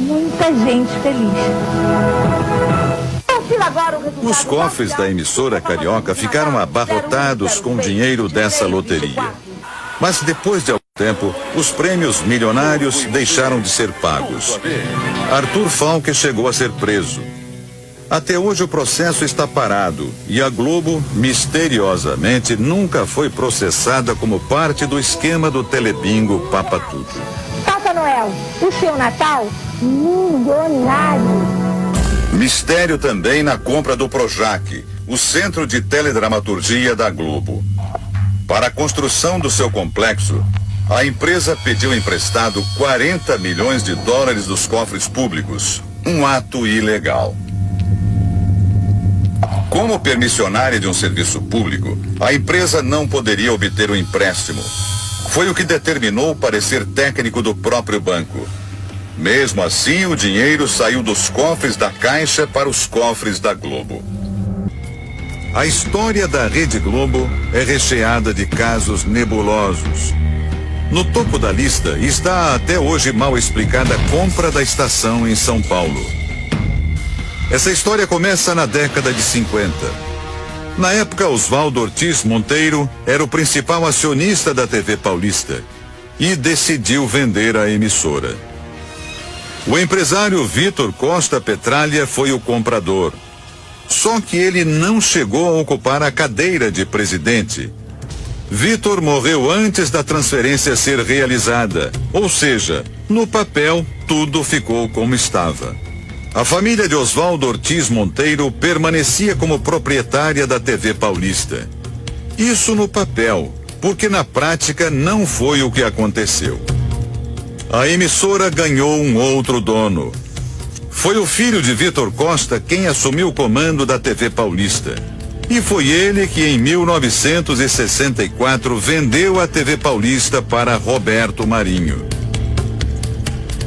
muita gente feliz. Os cofres da emissora carioca ficaram abarrotados com dinheiro dessa loteria. Mas depois de algum tempo, os prêmios milionários deixaram de ser pagos. Arthur Falck chegou a ser preso. Até hoje o processo está parado e a Globo, misteriosamente, nunca foi processada como parte do esquema do Telebingo Papa Tudo. Papai Noel, o seu Natal, milionário. Mistério também na compra do Projac, o centro de teledramaturgia da Globo. Para a construção do seu complexo, a empresa pediu emprestado 40 milhões de dólares dos cofres públicos, um ato ilegal. Como permissionária de um serviço público, a empresa não poderia obter o empréstimo. Foi o que determinou o parecer técnico do próprio banco. Mesmo assim, o dinheiro saiu dos cofres da Caixa para os cofres da Globo. A história da Rede Globo é recheada de casos nebulosos. No topo da lista está a até hoje mal explicada compra da estação em São Paulo. Essa história começa na década de 50. Na época, Oswaldo Ortiz Monteiro era o principal acionista da TV Paulista e decidiu vender a emissora. O empresário Vitor Costa Petralha foi o comprador. Só que ele não chegou a ocupar a cadeira de presidente. Vitor morreu antes da transferência ser realizada, ou seja, no papel tudo ficou como estava. A família de Oswaldo Ortiz Monteiro permanecia como proprietária da TV Paulista. Isso no papel, porque na prática não foi o que aconteceu. A emissora ganhou um outro dono. Foi o filho de Vitor Costa quem assumiu o comando da TV Paulista. E foi ele que em 1964 vendeu a TV Paulista para Roberto Marinho.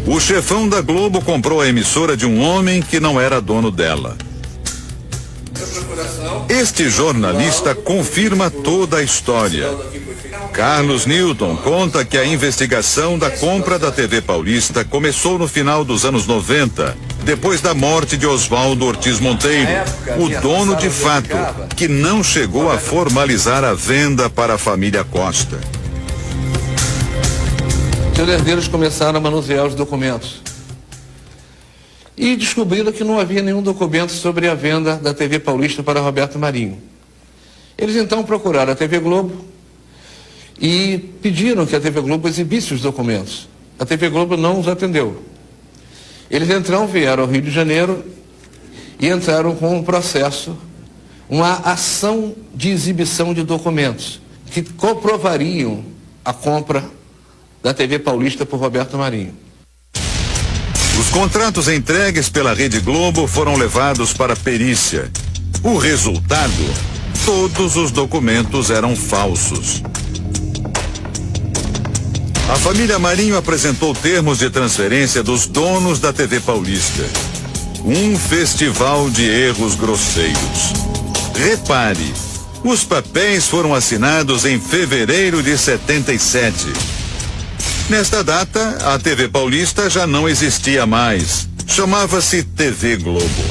O chefão da Globo comprou a emissora de um homem que não era dono dela. Este jornalista confirma toda a história. Carlos Newton conta que a investigação da compra da TV Paulista começou no final dos anos 90, depois da morte de Oswaldo Ortiz Monteiro, o dono de fato, que não chegou a formalizar a venda para a família Costa. Seus herdeiros começaram a manusear os documentos e descobriram que não havia nenhum documento sobre a venda da TV Paulista para Roberto Marinho. Eles então procuraram a TV Globo e pediram que a TV Globo exibisse os documentos. A TV Globo não os atendeu. Eles então vieram ao Rio de Janeiro e entraram com um processo, uma ação de exibição de documentos que comprovariam a compra da TV Paulista por Roberto Marinho. Os contratos entregues pela Rede Globo foram levados para perícia. O resultado? Todos os documentos eram falsos. A família Marinho apresentou termos de transferência dos donos da TV Paulista. Um festival de erros grosseiros. Repare, os papéis foram assinados em fevereiro de 77. Nesta data, a TV Paulista já não existia mais. Chamava-se TV Globo.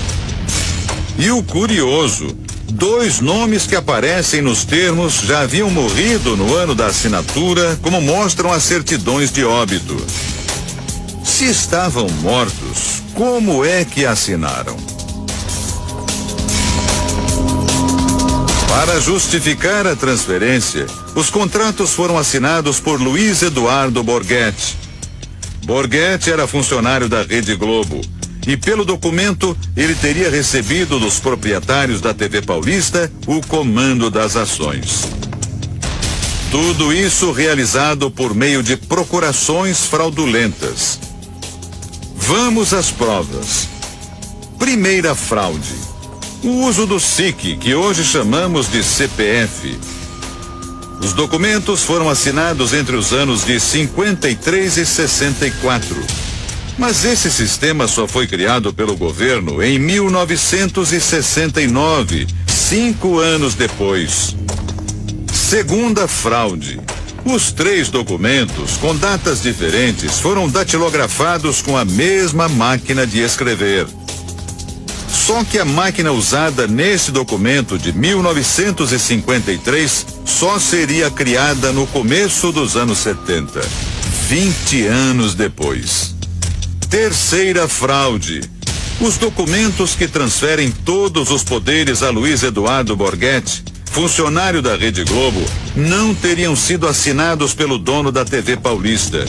E o curioso, 2 nomes que aparecem nos termos já haviam morrido no ano da assinatura, como mostram as certidões de óbito. Se estavam mortos, como é que assinaram? Para justificar a transferência, os contratos foram assinados por Luiz Eduardo Borghetti. Borghetti era funcionário da Rede Globo e, pelo documento, ele teria recebido dos proprietários da TV Paulista o comando das ações. Tudo isso realizado por meio de procurações fraudulentas. Vamos às provas. Primeira fraude. O uso do SIC, que hoje chamamos de CPF. Os documentos foram assinados entre os anos de 53 e 64. Mas esse sistema só foi criado pelo governo em 1969, 5 anos depois. Segunda fraude. Os 3 documentos, com datas diferentes, foram datilografados com a mesma máquina de escrever. Só que a máquina usada nesse documento de 1953 só seria criada no começo dos anos 70, 20 anos depois. Terceira fraude. Os documentos que transferem todos os poderes a Luiz Eduardo Borghetti, funcionário da Rede Globo, não teriam sido assinados pelo dono da TV Paulista.